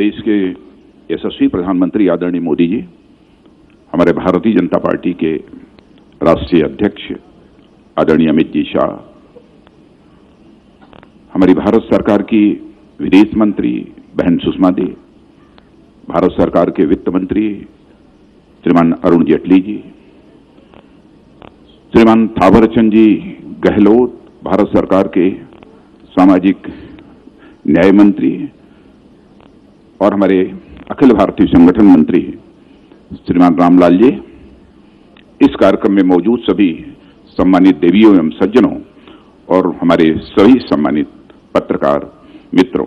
देश के यशस्वी प्रधानमंत्री आदरणीय मोदी जी, हमारे भारतीय जनता पार्टी के राष्ट्रीय अध्यक्ष आदरणीय अमित जी शाह, हमारी भारत सरकार की विदेश मंत्री बहन सुषमा जी, भारत सरकार के वित्त मंत्री श्रीमान अरुण जेटली जी, श्रीमान थावरचंद जी गहलोत, भारत सरकार के सामाजिक न्याय मंत्री, और हमारे अखिल भारतीय संगठन मंत्री श्रीमान रामलाल जी, इस कार्यक्रम में मौजूद सभी सम्मानित देवियों एवं सज्जनों और हमारे सभी सम्मानित पत्रकार मित्रों,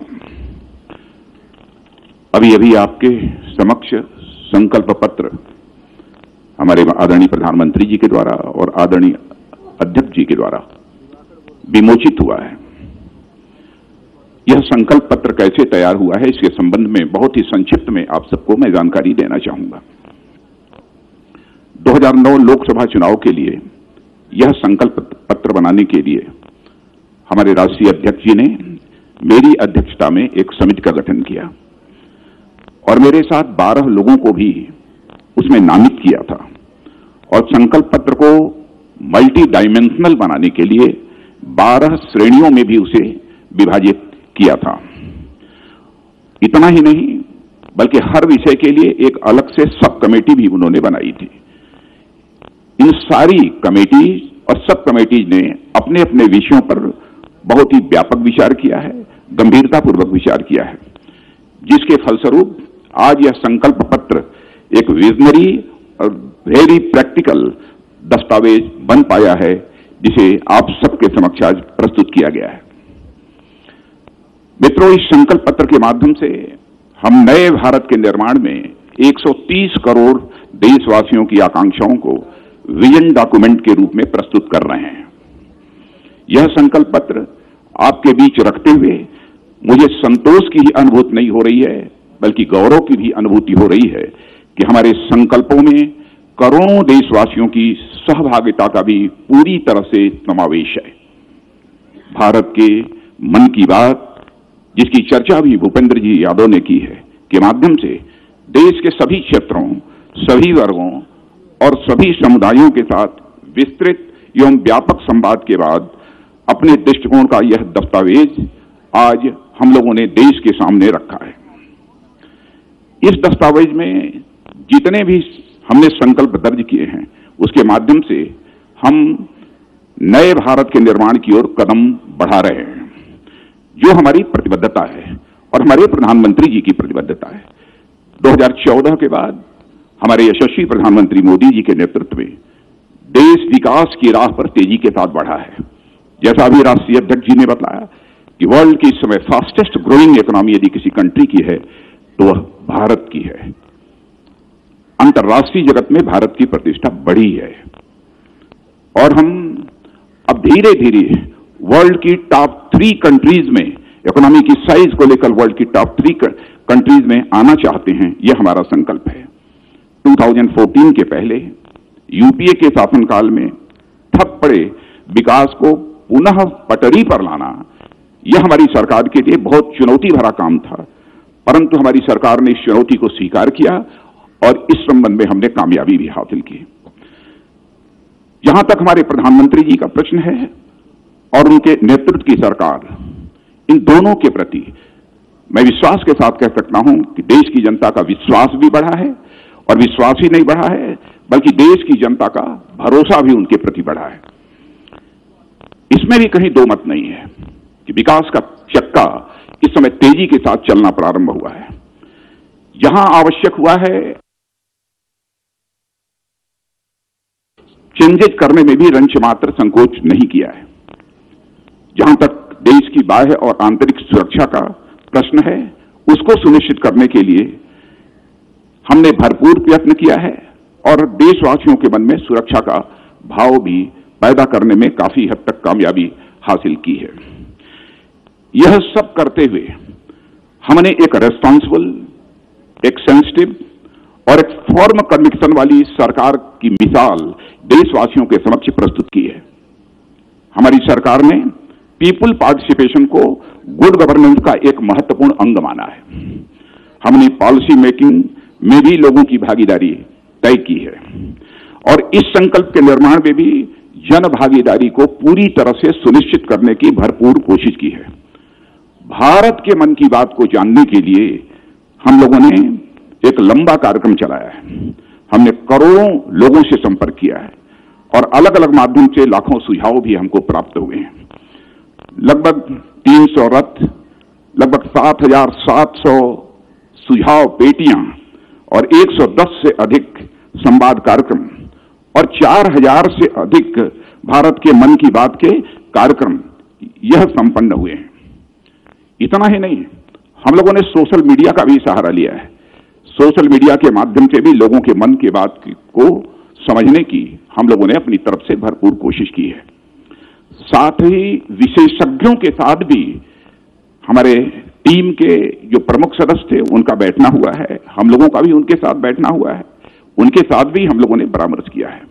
अभी अभी आपके समक्ष संकल्प पत्र हमारे आदरणीय प्रधानमंत्री जी के द्वारा और आदरणीय अध्यक्ष जी के द्वारा विमोचित हुआ है। यह संकल्प पत्र कैसे तैयार हुआ है, इसके संबंध में बहुत ही संक्षिप्त में आप सबको मैं जानकारी देना चाहूंगा। 2009 लोकसभा चुनाव के लिए यह संकल्प पत्र बनाने के लिए हमारे राष्ट्रीय अध्यक्ष जी ने मेरी अध्यक्षता में एक समिति का गठन किया और मेरे साथ 12 लोगों को भी उसमें नामित किया था और संकल्प पत्र को मल्टी डायमेंशनल बनाने के लिए 12 श्रेणियों में भी उसे विभाजित किया था। इतना ही नहीं बल्कि हर विषय के लिए एक अलग से सब कमेटी भी उन्होंने बनाई थी। इन सारी कमेटी और सब कमेटीज ने अपने अपने विषयों पर बहुत ही व्यापक विचार किया है, गंभीरतापूर्वक विचार किया है, जिसके फलस्वरूप आज यह संकल्प पत्र एक विजनरी और वेरी प्रैक्टिकल दस्तावेज बन पाया है, जिसे आप सबके समक्ष आज प्रस्तुत किया गया है। मित्रों, इस संकल्प पत्र के माध्यम से हम नए भारत के निर्माण में 130 करोड़ देशवासियों की आकांक्षाओं को विजन डॉक्यूमेंट के रूप में प्रस्तुत कर रहे हैं। यह संकल्प पत्र आपके बीच रखते हुए मुझे संतोष की ही अनुभूति नहीं हो रही है, बल्कि गौरव की भी अनुभूति हो रही है कि हमारे संकल्पों में करोड़ों देशवासियों की सहभागिता का भी पूरी तरह से समावेश है। भारत के मन की बात, जिसकी चर्चा भी भूपेंद्र जी यादव ने की है, के माध्यम से देश के सभी क्षेत्रों, सभी वर्गों और सभी समुदायों के साथ विस्तृत एवं व्यापक संवाद के बाद अपने दृष्टिकोण का यह दस्तावेज आज हम लोगों ने देश के सामने रखा है। इस दस्तावेज में जितने भी हमने संकल्प दर्ज किए हैं, उसके माध्यम से हम नए भारत के निर्माण की ओर कदम बढ़ा रहे हैं, जो हमारी प्रतिबद्धता है और हमारे प्रधानमंत्री जी की प्रतिबद्धता है। 2014 के बाद हमारे यशस्वी प्रधानमंत्री मोदी जी के नेतृत्व में देश विकास की राह पर तेजी के साथ बढ़ा है। जैसा अभी राष्ट्रीय अध्यक्ष जी ने बताया कि वर्ल्ड की इस समय फास्टेस्ट ग्रोइंग इकोनॉमी यदि किसी कंट्री की है तो वह भारत की है। अंतर्राष्ट्रीय जगत में भारत की प्रतिष्ठा बढ़ी है और हम अब धीरे धीरे वर्ल्ड की टॉप 3 कंट्रीज में, इकोनॉमी की साइज को लेकर वर्ल्ड की टॉप 3 कंट्रीज में आना चाहते हैं। यह हमारा संकल्प है। 2014 के पहले यूपीए के शासनकाल में ठप पड़े विकास को पुनः पटरी पर लाना, यह हमारी सरकार के लिए बहुत चुनौती भरा काम था, परंतु हमारी सरकार ने इस चुनौती को स्वीकार किया और इस संबंध में हमने कामयाबी भी हासिल की। जहां तक हमारे प्रधानमंत्री जी का प्रश्न है और उनके नेतृत्व की सरकार, इन दोनों के प्रति मैं विश्वास के साथ कह सकता हूं कि देश की जनता का विश्वास भी बढ़ा है और विश्वास ही नहीं बढ़ा है बल्कि देश की जनता का भरोसा भी उनके प्रति बढ़ा है। इसमें भी कहीं दो मत नहीं है कि विकास का चक्का इस समय तेजी के साथ चलना प्रारंभ हुआ है। यहां आवश्यक हुआ है चेंजेज करने में भी रंच मात्र संकोच नहीं किया है। जहां तक देश की बाह्य और आंतरिक सुरक्षा का प्रश्न है, उसको सुनिश्चित करने के लिए हमने भरपूर प्रयत्न किया है और देशवासियों के मन में सुरक्षा का भाव भी पैदा करने में काफी हद तक कामयाबी हासिल की है। यह सब करते हुए हमने एक रेस्पॉन्सिबल, एक सेंसिटिव और एक फॉर्म कन्विक्शन वाली सरकार की मिसाल देशवासियों के समक्ष प्रस्तुत की है। हमारी सरकार ने पीपुल पार्टिसिपेशन को गुड गवर्नेंस का एक महत्वपूर्ण अंग माना है। हमने पॉलिसी मेकिंग में भी लोगों की भागीदारी तय की है और इस संकल्प के निर्माण में भी जन भागीदारी को पूरी तरह से सुनिश्चित करने की भरपूर कोशिश की है। भारत के मन की बात को जानने के लिए हम लोगों ने एक लंबा कार्यक्रम चलाया है। हमने करोड़ों लोगों से संपर्क किया है और अलग अलग माध्यम से लाखों सुझाव भी हमको प्राप्त हुए हैं। लगभग 300 रथ, लगभग 7,700 सुझाव पेटियां और 110 से अधिक संवाद कार्यक्रम और 4,000 से अधिक भारत के मन की बात के कार्यक्रम यह संपन्न हुए हैं। इतना ही नहीं, हम लोगों ने सोशल मीडिया का भी सहारा लिया है। सोशल मीडिया के माध्यम से भी लोगों के मन की बात को समझने की हम लोगों ने अपनी तरफ से भरपूर कोशिश की है। साथ ही विशेषज्ञों के साथ भी हमारे टीम के जो प्रमुख सदस्य थे उनका बैठना हुआ है, हम लोगों का भी उनके साथ बैठना हुआ है, उनके साथ भी हम लोगों ने परामर्श किया है।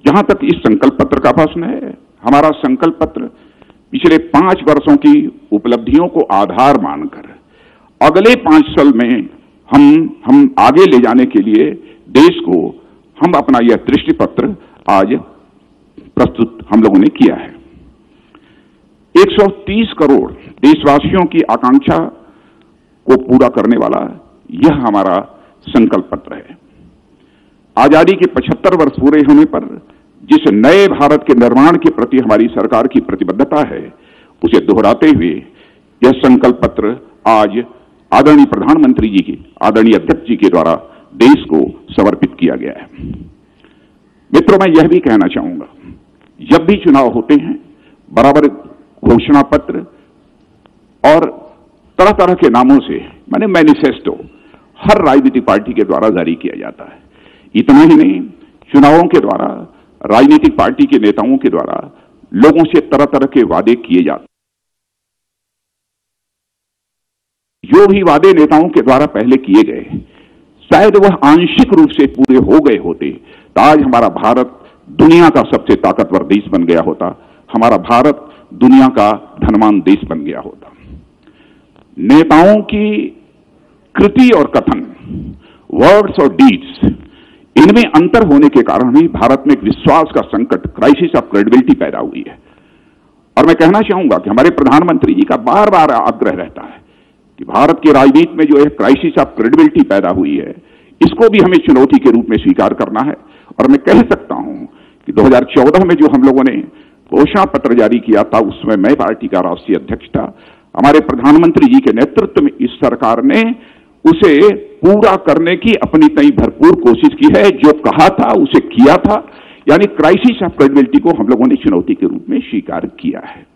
जहां तक इस संकल्प पत्र का प्रश्न है, हमारा संकल्प पत्र पिछले 5 वर्षों की उपलब्धियों को आधार मानकर अगले 5 साल में हम आगे ले जाने के लिए देश को हम अपना यह दृष्टि पत्र आज प्रस्तुत हम लोगों ने किया है। 130 करोड़ देशवासियों की आकांक्षा को पूरा करने वाला यह हमारा संकल्प पत्र है। आजादी के 75 वर्ष पूरे होने पर जिस नए भारत के निर्माण के प्रति हमारी सरकार की प्रतिबद्धता है, उसे दोहराते हुए यह संकल्प पत्र आज आदरणीय प्रधानमंत्री जी की, आदरणीय अध्यक्ष जी के द्वारा देश को समर्पित किया गया है। मित्रों, मैं यह भी कहना चाहूंगा, जब भी चुनाव होते हैं बराबर घोषणा पत्र और तरह तरह के नामों से माने मैनिफेस्टो हर राजनीतिक पार्टी के द्वारा जारी किया जाता है। इतना ही नहीं, चुनावों के द्वारा राजनीतिक पार्टी के नेताओं के द्वारा लोगों से तरह तरह के वादे किए जाते। जो भी वादे नेताओं के द्वारा पहले किए गए, शायद वह आंशिक रूप से पूरे हो गए होते तो आज हमारा भारत दुनिया का सबसे ताकतवर देश बन गया होता, हमारा भारत दुनिया का धनवान देश बन गया होता। नेताओं की कृति और कथन, वर्ड्स और डीड्स, इनमें अंतर होने के कारण ही भारत में एक विश्वास का संकट, क्राइसिस ऑफ क्रेडिबिलिटी पैदा हुई है। और मैं कहना चाहूंगा कि हमारे प्रधानमंत्री जी का बार बार आग्रह रहता है कि भारत की राजनीति में जो है क्राइसिस ऑफ क्रेडिबिलिटी पैदा हुई है, इसको भी हमें चुनौती के रूप में स्वीकार करना है। और मैं कह सकता हूं कि 2014 में जो हम लोगों ने घोषणा पत्र जारी किया था, उसमें मैं पार्टी का राष्ट्रीय अध्यक्ष था। हमारे प्रधानमंत्री जी के नेतृत्व में इस सरकार ने उसे पूरा करने की अपनी तय भरपूर कोशिश की है। जो कहा था उसे किया था, यानी क्राइसिस ऑफ क्रेडिबिलिटी को हम लोगों ने चुनौती के रूप में स्वीकार किया है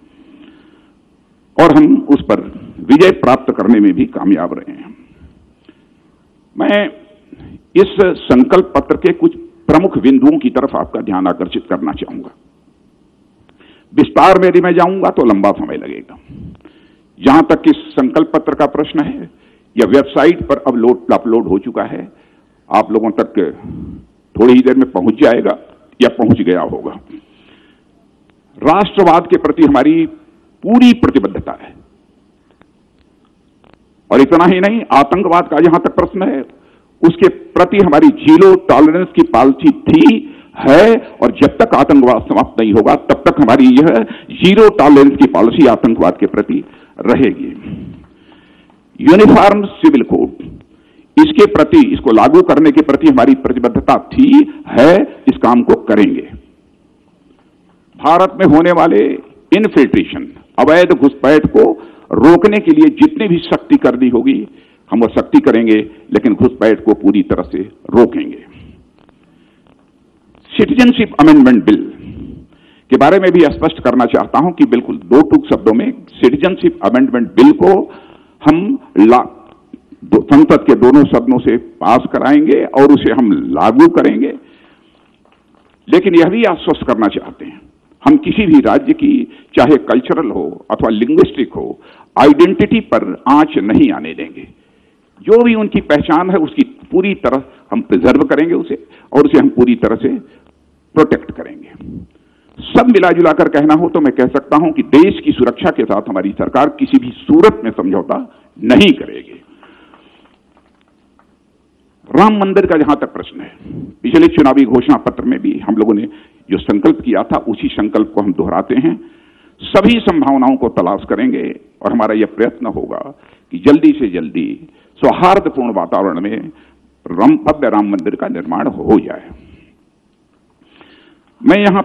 और हम उस पर विजय प्राप्त करने में भी कामयाब रहे हैं। मैं इस संकल्प पत्र के कुछ प्रमुख बिंदुओं की तरफ आपका ध्यान आकर्षित करना चाहूंगा। विस्तार में यदि मैं जाऊंगा तो लंबा समय लगेगा। जहां तक इस संकल्प पत्र का प्रश्न है, यह वेबसाइट पर अपलोड हो चुका है, आप लोगों तक थोड़ी ही देर में पहुंच जाएगा या पहुंच गया होगा। राष्ट्रवाद के प्रति हमारी पूरी प्रतिबद्धता है और इतना ही नहीं, आतंकवाद का जहां तक प्रश्न है, उसके प्रति हमारी जीरो टॉलरेंस की पॉलिसी थी, है और जब तक आतंकवाद समाप्त नहीं होगा तब तक हमारी यह जीरो टॉलरेंस की पॉलिसी आतंकवाद के प्रति रहेगी। यूनिफॉर्म सिविल कोड, इसके प्रति, इसको लागू करने के प्रति हमारी प्रतिबद्धता थी, है, इस काम को करेंगे। भारत में होने वाले इनफिल्ट्रेशन, अवैध घुसपैठ को रोकने के लिए जितनी भी सख्ती करनी होगी हम वो सख्ती करेंगे, लेकिन घुसपैठ को पूरी तरह से रोकेंगे। सिटीजनशिप अमेंडमेंट बिल के बारे में भी स्पष्ट करना चाहता हूं कि बिल्कुल 2 टूक शब्दों में सिटीजनशिप अमेंडमेंट बिल को हम संसद के दोनों सदनों से पास कराएंगे और उसे हम लागू करेंगे। लेकिन यह भी आश्वस्त करना चाहते हैं, हम किसी भी राज्य की, चाहे कल्चरल हो अथवा लिंग्विस्टिक हो, आइडेंटिटी पर आंच नहीं आने देंगे। जो भी उनकी पहचान है उसकी पूरी तरह हम प्रिजर्व करेंगे उसे, और उसे हम पूरी तरह से प्रोटेक्ट करेंगे। सब मिला जुला कर कहना हो तो मैं कह सकता हूं कि देश की सुरक्षा के साथ हमारी सरकार किसी भी सूरत में समझौता नहीं करेगी। राम मंदिर का जहां तक प्रश्न है, पिछले चुनावी घोषणा पत्र में भी हम लोगों ने जो संकल्प किया था उसी संकल्प को हम दोहराते हैं। सभी संभावनाओं को तलाश करेंगे और हमारा यह प्रयत्न होगा कि जल्दी से जल्दी सौहार्दपूर्ण वातावरण में भव्य राम मंदिर का निर्माण हो जाए। मैं यहां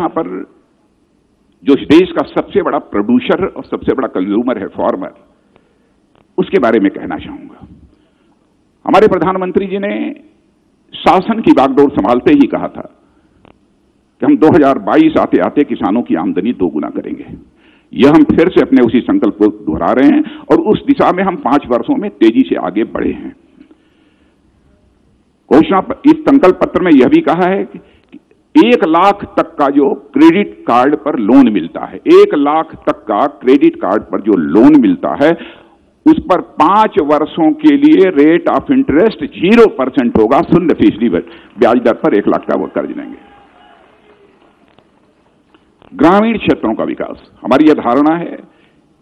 पर जो इस देश का सबसे बड़ा प्रोड्यूसर और सबसे बड़ा कंज्यूमर है, फार्मर, उसके बारे में कहना चाहूंगा। हमारे प्रधानमंत्री जी ने शासन की बागडोर संभालते ही कहा था कि हम 2022 आते आते किसानों की आमदनी दोगुना करेंगे। यह हम फिर से अपने उसी संकल्प को दोहरा रहे हैं और उस दिशा में हम 5 वर्षों में तेजी से आगे बढ़े हैं। घोषणा इस संकल्प पत्र में यह भी कहा है कि 1 लाख तक का जो क्रेडिट कार्ड पर लोन मिलता है, 1 लाख तक का क्रेडिट कार्ड पर जो लोन मिलता है, उस पर 5 वर्षों के लिए रेट ऑफ इंटरेस्ट 0% होगा, 0% ब्याज दर पर 1 लाख का वो कर्ज लेंगे। ग्रामीण क्षेत्रों का विकास, हमारी यह धारणा है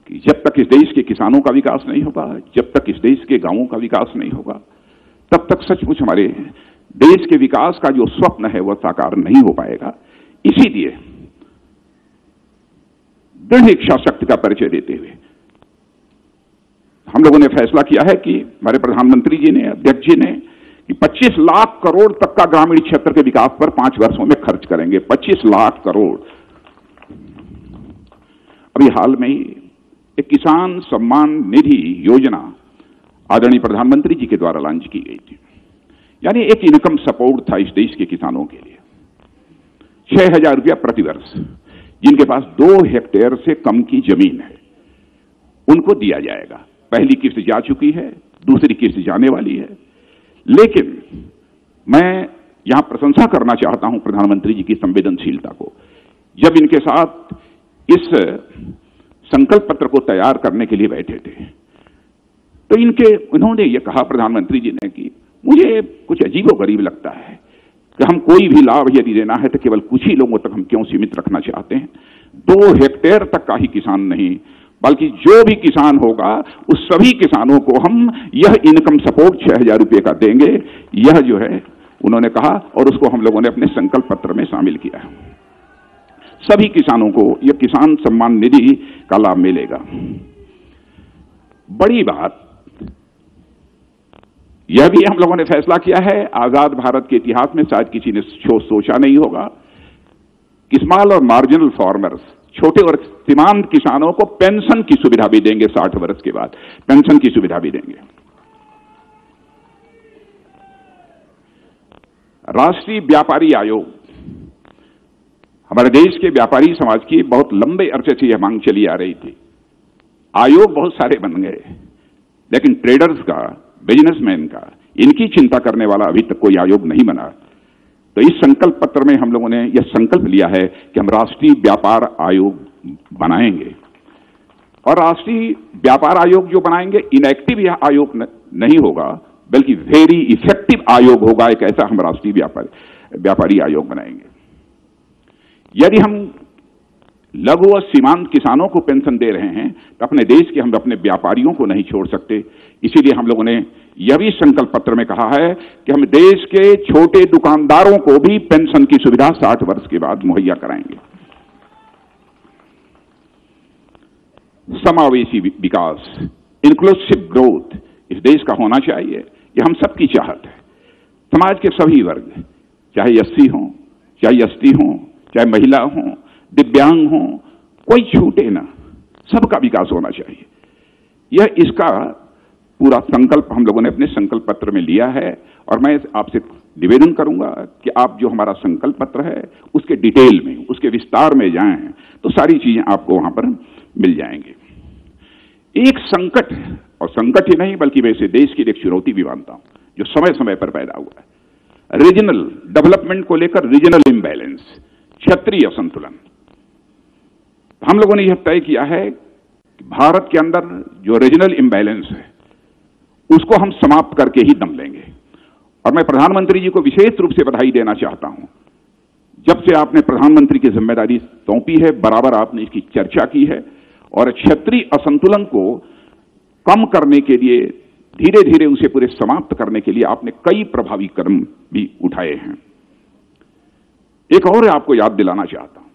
कि जब तक इस देश के किसानों का विकास नहीं होगा, जब तक इस देश के गांवों का विकास नहीं होगा, तब तक सचमुच हमारे देश के विकास का जो स्वप्न है वह साकार नहीं हो पाएगा। इसीलिए दृढ़ इच्छा शक्ति का परिचय देते हुए हम लोगों ने फैसला किया है कि हमारे प्रधानमंत्री जी ने, अध्यक्ष जी ने, कि 25 लाख करोड़ तक का ग्रामीण क्षेत्र के विकास पर 5 वर्षों में खर्च करेंगे। 25 लाख करोड़। अभी हाल में ही एक किसान सम्मान निधि योजना आदरणीय प्रधानमंत्री जी के द्वारा लॉन्च की गई थी। यानी एक इनकम सपोर्ट था इस देश के किसानों के लिए। 6,000 रुपया प्रति वर्ष जिनके पास 2 हेक्टेयर से कम की जमीन है उनको दिया जाएगा। पहली किस्त जा चुकी है, दूसरी किस्त जाने वाली है। लेकिन मैं यहां प्रशंसा करना चाहता हूं प्रधानमंत्री जी की संवेदनशीलता को। जब इनके साथ इस संकल्प पत्र को तैयार करने के लिए बैठे थे तो इन्होंने ये कहा, प्रधानमंत्री जी ने, कि मुझे कुछ अजीबोगरीब लगता है कि हम कोई भी लाभ यदि देना है तो केवल कुछ ही लोगों तक हम क्यों सीमित रखना चाहते हैं। 2 हेक्टेयर तक का ही किसान नहीं बल्कि जो भी किसान होगा उस सभी किसानों को हम यह इनकम सपोर्ट 6,000 रुपये का देंगे। यह जो है उन्होंने कहा और उसको हम लोगों ने अपने संकल्प पत्र में शामिल किया है। सभी किसानों को यह किसान सम्मान निधि का लाभ मिलेगा। बड़ी बात यह भी हम लोगों ने फैसला किया है, आजाद भारत के इतिहास में शायद किसी ने सोचा नहीं होगा कि स्मॉल और मार्जिनल फार्मर्स, छोटे और सीमांत किसानों को पेंशन की सुविधा भी देंगे। 60 वर्ष के बाद पेंशन की सुविधा भी देंगे। राष्ट्रीय व्यापारी आयोग, हमारे देश के व्यापारी समाज की बहुत लंबे अरसे से यह मांग चली आ रही थी। आयोग बहुत सारे बन गए लेकिन ट्रेडर्स का, बिजनेसमैन का, इनकी चिंता करने वाला अभी तक कोई आयोग नहीं बना। तो इस संकल्प पत्र में हम लोगों ने यह संकल्प लिया है कि हम राष्ट्रीय व्यापार आयोग बनाएंगे। और राष्ट्रीय व्यापार आयोग जो बनाएंगे, इनएक्टिव यह आयोग नहीं होगा बल्कि वेरी इफेक्टिव आयोग होगा। एक ऐसा हम राष्ट्रीय व्यापारी आयोग बनाएंगे। यदि हम लघु और सीमांत किसानों को पेंशन दे रहे हैं तो अपने देश के हम अपने व्यापारियों को नहीं छोड़ सकते। इसीलिए हम लोगों ने यह भी संकल्प पत्र में कहा है कि हम देश के छोटे दुकानदारों को भी पेंशन की सुविधा 60 वर्ष के बाद मुहैया कराएंगे। समावेशी विकास, इंक्लूसिव ग्रोथ इस देश का होना चाहिए। यह हम सबकी चाहत है। समाज के सभी वर्ग, चाहे एससी हों, चाहे एसटी हों, चाहे महिला हों, दिव्यांग हों, कोई छूटे ना, सबका विकास होना चाहिए। यह इसका पूरा संकल्प हम लोगों ने अपने संकल्प पत्र में लिया है। और मैं आपसे निवेदन करूंगा कि आप जो हमारा संकल्प पत्र है उसके डिटेल में, उसके विस्तार में जाएं तो सारी चीजें आपको वहां पर मिल जाएंगी। एक संकट, और संकट ही नहीं बल्कि मैं इसे देश की एक चुनौती भी मानता हूं जो समय समय पर पैदा हुआ है, रीजनल डेवलपमेंट को लेकर रीजनल इम्बैलेंस, क्षेत्रीय असंतुलन। हम लोगों ने यह तय किया है कि भारत के अंदर जो रीजनल इम्बैलेंस है उसको हम समाप्त करके ही दम लेंगे। और मैं प्रधानमंत्री जी को विशेष रूप से बधाई देना चाहता हूं। जब से आपने प्रधानमंत्री की जिम्मेदारी सौंपी है, बराबर आपने इसकी चर्चा की है और क्षेत्रीय असंतुलन को कम करने के लिए धीरे धीरे उसे पूरे समाप्त करने के लिए आपने कई प्रभावी कदम भी उठाए हैं। एक और आपको याद दिलाना चाहता हूं,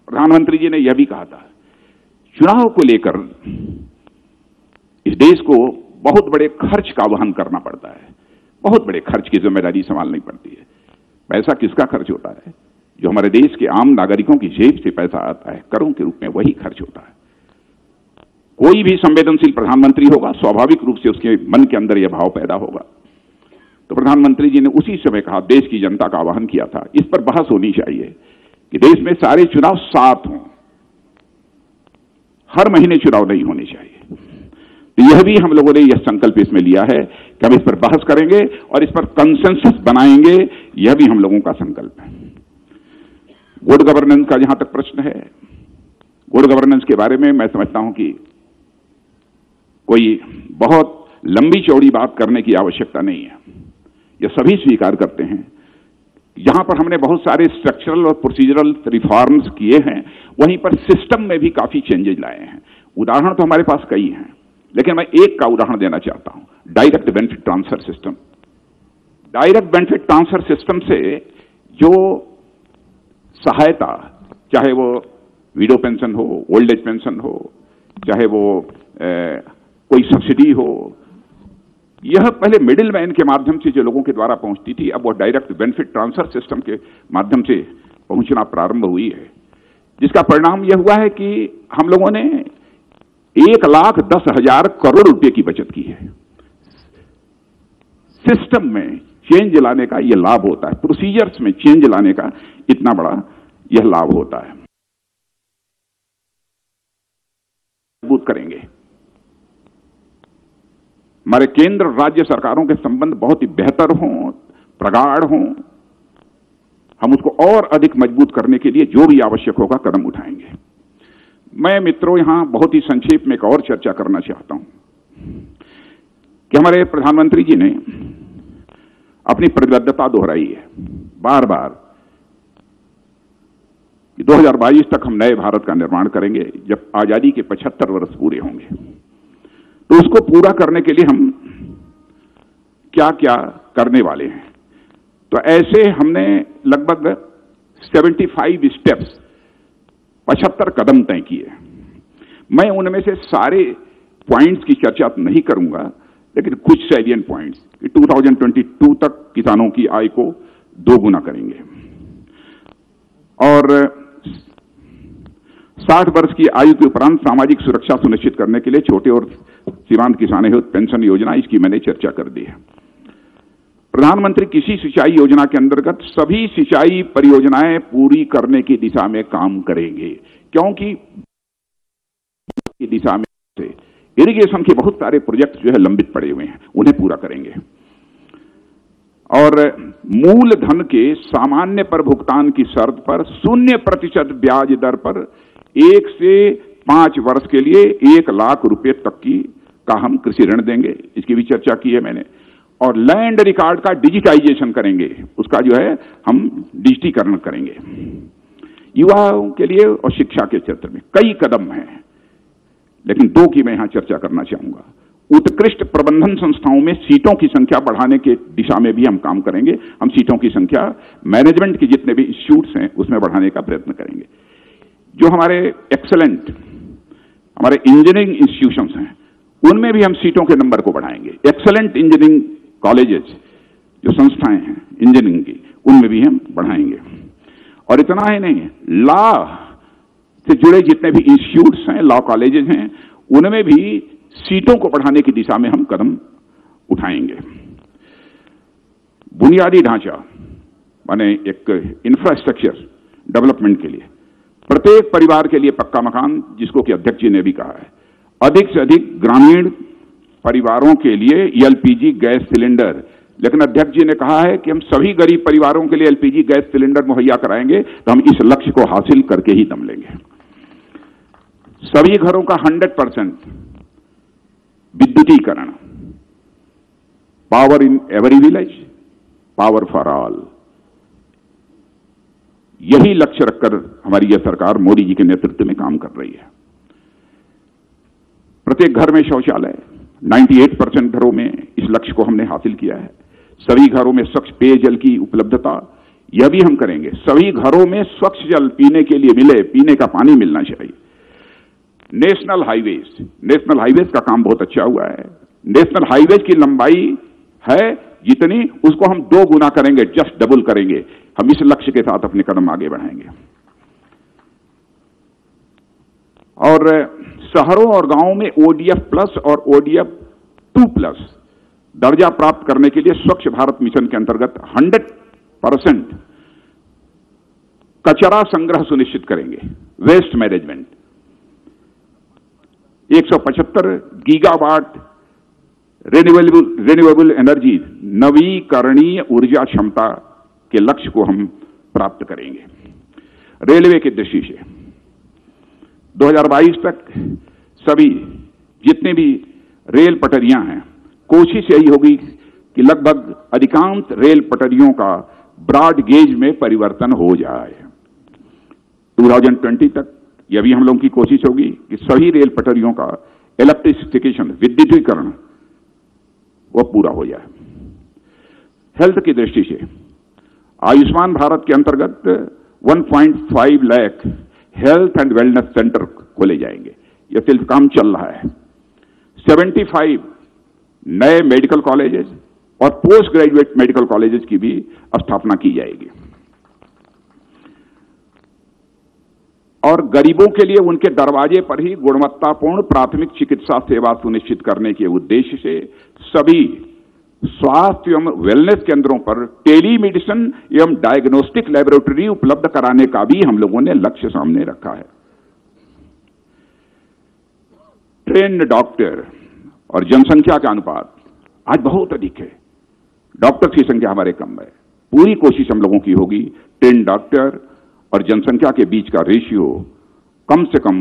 प्रधानमंत्री जी ने यह भी कहा था, चुनाव को लेकर इस देश को बहुत बड़े खर्च का वहन करना पड़ता है, बहुत बड़े खर्च की जिम्मेदारी संभालनी पड़ती है। पैसा किसका खर्च होता है? जो हमारे देश के आम नागरिकों की जेब से पैसा आता है, करों के रूप में, वही खर्च होता है। कोई भी संवेदनशील प्रधानमंत्री होगा, स्वाभाविक रूप से उसके मन के अंदर यह भाव पैदा होगा। तो प्रधानमंत्री जी ने उसी समय कहा, देश की जनता का आह्वान किया था, इस पर बहस होनी चाहिए कि देश में सारे चुनाव साथ हों, हर महीने चुनाव नहीं होने चाहिए। तो यह भी हम लोगों ने यह संकल्प इसमें लिया है कि हम इस पर बहस करेंगे और इस पर कंसेंसस बनाएंगे, यह भी हम लोगों का संकल्प है। गुड गवर्नेंस का जहां तक प्रश्न है, गुड गवर्नेंस के बारे में मैं समझता हूं कि कोई बहुत लंबी चौड़ी बात करने की आवश्यकता नहीं है। यह सभी स्वीकार करते हैं, जहां पर हमने बहुत सारे स्ट्रक्चरल और प्रोसीजरल रिफॉर्म्स किए हैं, वहीं पर सिस्टम में भी काफी चेंजेस लाए हैं। उदाहरण तो हमारे पास कई हैं, लेकिन मैं एक का उदाहरण देना चाहता हूं, direct benefit transfer system. Direct benefit transfer system से जो सहायता, चाहे वो विडो पेंशन हो, ओल्ड एज पेंशन हो, चाहे वो कोई सब्सिडी हो, यह पहले मिडिल मैन के माध्यम से जो लोगों के द्वारा पहुंचती थी, अब वो डायरेक्ट बेनिफिट ट्रांसफर सिस्टम के माध्यम से पहुंचना प्रारंभ हुई है, जिसका परिणाम यह हुआ है कि हम लोगों ने 1,10,000 करोड़ रुपए की बचत की है। सिस्टम में चेंज लाने का यह लाभ होता है, प्रोसीजर्स में चेंज लाने का इतना बड़ा यह लाभ होता है। मजबूत करेंगे, हमारे केंद्र राज्य सरकारों के संबंध बहुत ही बेहतर हों, प्रगाढ़ हों, हम उसको और अधिक मजबूत करने के लिए जो भी आवश्यक होगा कदम उठाएंगे। मैं मित्रों यहां बहुत ही संक्षेप में एक और चर्चा करना चाहता हूं कि हमारे प्रधानमंत्री जी ने अपनी प्रतिबद्धता दोहराई है बार बार कि 2022 तक हम नए भारत का निर्माण करेंगे, जब आजादी के 75 वर्ष पूरे होंगे। तो उसको पूरा करने के लिए हम क्या क्या करने वाले हैं। तो ऐसे हमने लगभग 75 स्टेप्स, 75 कदम तय किए। मैं उनमें से सारे पॉइंट्स की चर्चा नहीं करूंगा, लेकिन कुछ सैलिएंट पॉइंट्स कि 2022 तक किसानों की आय को 2 गुना करेंगे और 60 वर्ष की आयु के उपरांत सामाजिक सुरक्षा सुनिश्चित करने के लिए छोटे और सीमांत किसान हेतु पेंशन योजना, इसकी मैंने चर्चा कर दी है। प्रधानमंत्री कृषि सिंचाई योजना के अंतर्गत सभी सिंचाई परियोजनाएं पूरी करने की दिशा में काम करेंगे, क्योंकि दिशा में से इरिगेशन के बहुत सारे प्रोजेक्ट जो है लंबित पड़े हुए हैं, उन्हें पूरा करेंगे। और मूलधन के सामान्य पर भुगतान की शर्त पर 0% ब्याज दर पर 1 से 5 वर्ष के लिए 1 लाख रुपए तक का हम कृषि ऋण देंगे, इसकी भी चर्चा की है मैंने। और लैंड रिकॉर्ड का डिजिटाइजेशन करेंगे, उसका जो है हम डिजिटीकरण करेंगे। युवाओं के लिए और शिक्षा के क्षेत्र में कई कदम हैं, लेकिन 2 की मैं यहां चर्चा करना चाहूंगा। उत्कृष्ट प्रबंधन संस्थाओं में सीटों की संख्या बढ़ाने के दिशा में भी हम काम करेंगे। हम सीटों की संख्या मैनेजमेंट के जितने भी इंस्टीट्यूट्स हैं उसमें बढ़ाने का प्रयत्न करेंगे। जो हमारे एक्सेलेंट हमारे इंजीनियरिंग इंस्टीट्यूशंस हैं, उनमें भी हम सीटों के नंबर को बढ़ाएंगे। एक्सेलेंट इंजीनियरिंग कॉलेजेस जो संस्थाएं हैं इंजीनियरिंग की, उनमें भी हम बढ़ाएंगे। और इतना ही नहीं, लॉ से जुड़े जितने भी इंस्टीट्यूट्स हैं, लॉ कॉलेजेस हैं, उनमें भी सीटों को बढ़ाने की दिशा में हम कदम उठाएंगे। बुनियादी ढांचा माने एक इंफ्रास्ट्रक्चर डेवलपमेंट के लिए प्रत्येक परिवार के लिए पक्का मकान, जिसको कि अध्यक्ष जी ने भी कहा है, अधिक से अधिक ग्रामीण परिवारों के लिए एलपीजी गैस सिलेंडर। लेकिन अध्यक्ष जी ने कहा है कि हम सभी गरीब परिवारों के लिए एलपीजी गैस सिलेंडर मुहैया कराएंगे, तो हम इस लक्ष्य को हासिल करके ही दम लेंगे। सभी घरों का 100% विद्युतीकरण, power in every village, power for all, यही लक्ष्य रखकर हमारी यह सरकार मोदी जी के नेतृत्व में काम कर रही है। प्रत्येक घर में शौचालय, 98% घरों में इस लक्ष्य को हमने हासिल किया है। सभी घरों में स्वच्छ पेयजल की उपलब्धता, यह भी हम करेंगे। सभी घरों में स्वच्छ जल पीने के लिए मिले, पीने का पानी मिलना चाहिए। नेशनल हाईवेज का काम बहुत अच्छा हुआ है। नेशनल हाईवेज की लंबाई है जितनी, उसको हम 2 गुना करेंगे, जस्ट डबल करेंगे। हम इस लक्ष्य के साथ अपने कदम आगे बढ़ाएंगे। और शहरों और गांवों में ODF प्लस और ODF 2+ दर्जा प्राप्त करने के लिए स्वच्छ भारत मिशन के अंतर्गत 100% कचरा संग्रह सुनिश्चित करेंगे। Waste management 175 gigawatt renewable energy, नवीकरणीय ऊर्जा क्षमता के लक्ष्य को हम प्राप्त करेंगे। रेलवे की दृष्टि से 2022 तक सभी जितने भी रेल पटरियां हैं, कोशिश यही होगी कि लगभग अधिकांश रेल पटरियों का ब्रॉड गेज में परिवर्तन हो जाए। 2020 तक यह भी हम लोगों की कोशिश होगी कि सभी रेल पटरियों का इलेक्ट्रिफिकेशन, विद्युतीकरण, वह पूरा हो जाए। हेल्थ की दृष्टि से आयुष्मान भारत के अंतर्गत 1.5 lakh health and wellness centre खोले जाएंगे। यह सिर्फ काम चल रहा है। 75 नए मेडिकल कॉलेजेस और पोस्ट ग्रेजुएट मेडिकल कॉलेजेस की भी स्थापना की जाएगी। और गरीबों के लिए उनके दरवाजे पर ही गुणवत्तापूर्ण प्राथमिक चिकित्सा सेवा सुनिश्चित करने के उद्देश्य से सभी स्वास्थ्य एवं वेलनेस केंद्रों पर टेलीमेडिसिन एवं डायग्नोस्टिक लेबोरेटरी उपलब्ध कराने का भी हम लोगों ने लक्ष्य सामने रखा है। ट्रेन्ड डॉक्टर और जनसंख्या का अनुपात आज बहुत अधिक है। डॉक्टर्स की संख्या हमारे कम है। पूरी कोशिश हम लोगों की होगी ट्रेन्ड डॉक्टर और जनसंख्या के बीच का रेशियो कम से कम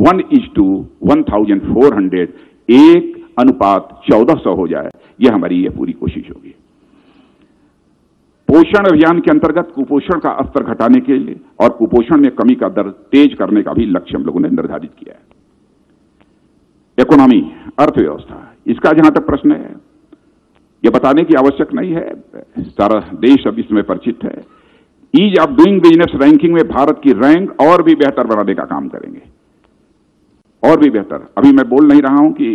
1:1400, 1:1400 हो जाए। यह हमारी ये पूरी कोशिश होगी। पोषण अभियान के अंतर्गत कुपोषण का स्तर घटाने के लिए और कुपोषण में कमी का दर तेज करने का भी लक्ष्य हम लोगों ने निर्धारित किया है। इकोनॉमी, अर्थव्यवस्था, इसका जहां तक प्रश्न है, यह बताने की आवश्यक नहीं है, सारा देश अब इसमें परिचित है। Ease of doing business ranking में भारत की रैंक और भी बेहतर बनाने का काम करेंगे, और भी बेहतर। अभी मैं बोल नहीं रहा हूं कि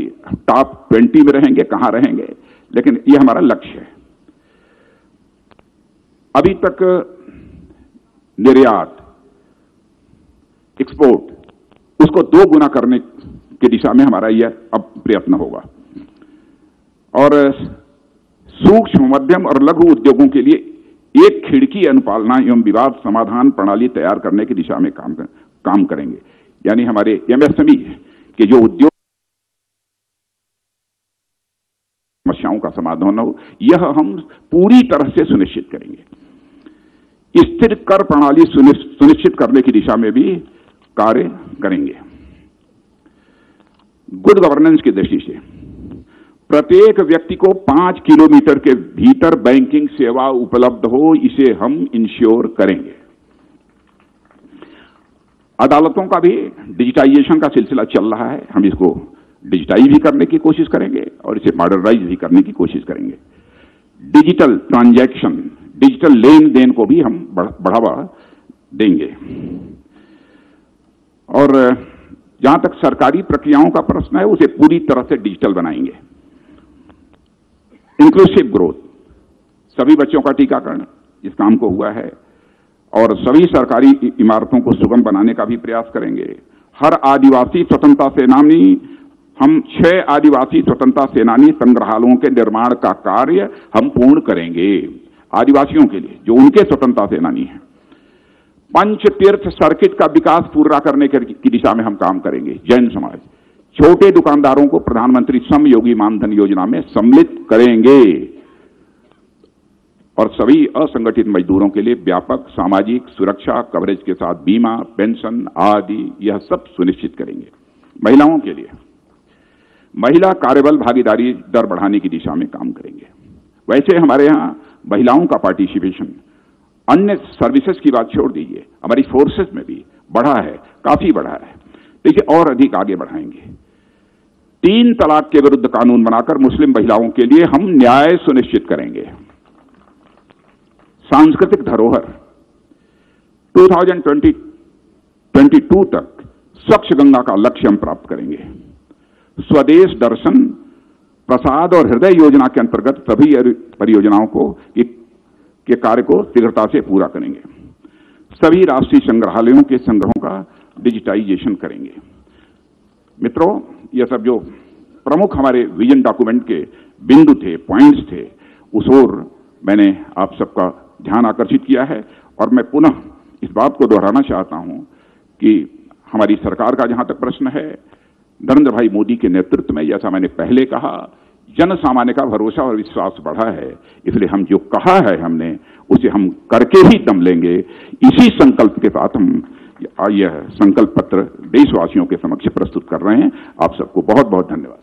टॉप 20 में रहेंगे, कहां रहेंगे, लेकिन यह हमारा लक्ष्य है। अभी तक निर्यात, एक्सपोर्ट, उसको 2 गुना करने की दिशा में हमारा यह अब प्रयत्न होगा। और सूक्ष्म, मध्यम और लघु उद्योगों के लिए एक खिड़की अनुपालना एवं विवाद समाधान प्रणाली तैयार करने की दिशा में काम करेंगे। यानी हमारे MSME के जो उद्योग समस्याओं का समाधान हो, यह हम पूरी तरह से सुनिश्चित करेंगे। स्थिर कर प्रणाली सुनिश्चित करने की दिशा में भी कार्य करेंगे। गुड गवर्नेंस की दृष्टि से प्रत्येक व्यक्ति को 5 किलोमीटर के भीतर बैंकिंग सेवा उपलब्ध हो, इसे हम इंश्योर करेंगे। अदालतों का भी डिजिटाइजेशन का सिलसिला चल रहा है। हम इसको डिजिटाइज भी करने की कोशिश करेंगे और इसे मॉडर्नाइज भी करने की कोशिश करेंगे। डिजिटल ट्रांजैक्शन, डिजिटल लेन देन को भी हम बढ़ावा देंगे। और जहां तक सरकारी प्रक्रियाओं का प्रश्न है, उसे पूरी तरह से डिजिटल बनाएंगे। इंक्लूसिव ग्रोथ, सभी बच्चों का टीकाकरण इस काम को हुआ है और सभी सरकारी इमारतों को सुगम बनाने का भी प्रयास करेंगे। हर आदिवासी स्वतंत्रता सेनानी, हम 6 आदिवासी स्वतंत्रता सेनानी संग्रहालयों के निर्माण का कार्य हम पूर्ण करेंगे आदिवासियों के लिए, जो उनके स्वतंत्रता सेनानी हैं। पंच तीर्थ सर्किट का विकास पूरा करने की दिशा में हम काम करेंगे। जैन समाज, छोटे दुकानदारों को प्रधानमंत्री श्रम योगी मानधन योजना में सम्मिलित करेंगे और सभी असंगठित मजदूरों के लिए व्यापक सामाजिक सुरक्षा कवरेज के साथ बीमा, पेंशन आदि यह सब सुनिश्चित करेंगे। महिलाओं के लिए महिला कार्यबल भागीदारी दर बढ़ाने की दिशा में काम करेंगे। वैसे हमारे यहां महिलाओं का पार्टिसिपेशन, अन्य सर्विसेज की बात छोड़ दीजिए, हमारी फोर्सेस में भी बढ़ा है, काफी बढ़ा है। देखिए और अधिक आगे बढ़ाएंगे। 3 तलाक के विरुद्ध कानून बनाकर मुस्लिम महिलाओं के लिए हम न्याय सुनिश्चित करेंगे। सांस्कृतिक धरोहर 2022 तक स्वच्छ गंगा का लक्ष्य हम प्राप्त करेंगे। स्वदेश दर्शन, प्रसाद और हृदय योजना के अंतर्गत सभी परियोजनाओं के कार्य को शीघ्रता से पूरा करेंगे। सभी राष्ट्रीय संग्रहालयों के संग्रहों का डिजिटाइजेशन करेंगे। मित्रों, यह सब जो प्रमुख हमारे विजन डॉक्यूमेंट के बिंदु थे, पॉइंट्स थे, उस ओर मैंने आप सबका ध्यान आकर्षित किया है। और मैं पुनः इस बात को दोहराना चाहता हूं कि हमारी सरकार का जहां तक प्रश्न है, नरेंद्र भाई मोदी के नेतृत्व में, जैसा मैंने पहले कहा, जन सामान्य का भरोसा और विश्वास बढ़ा है। इसलिए हम जो कहा है हमने, उसे हम करके ही दम लेंगे। इसी संकल्प के साथ हम यह संकल्प पत्र देशवासियों के समक्ष प्रस्तुत कर रहे हैं। आप सबको बहुत बहुत धन्यवाद।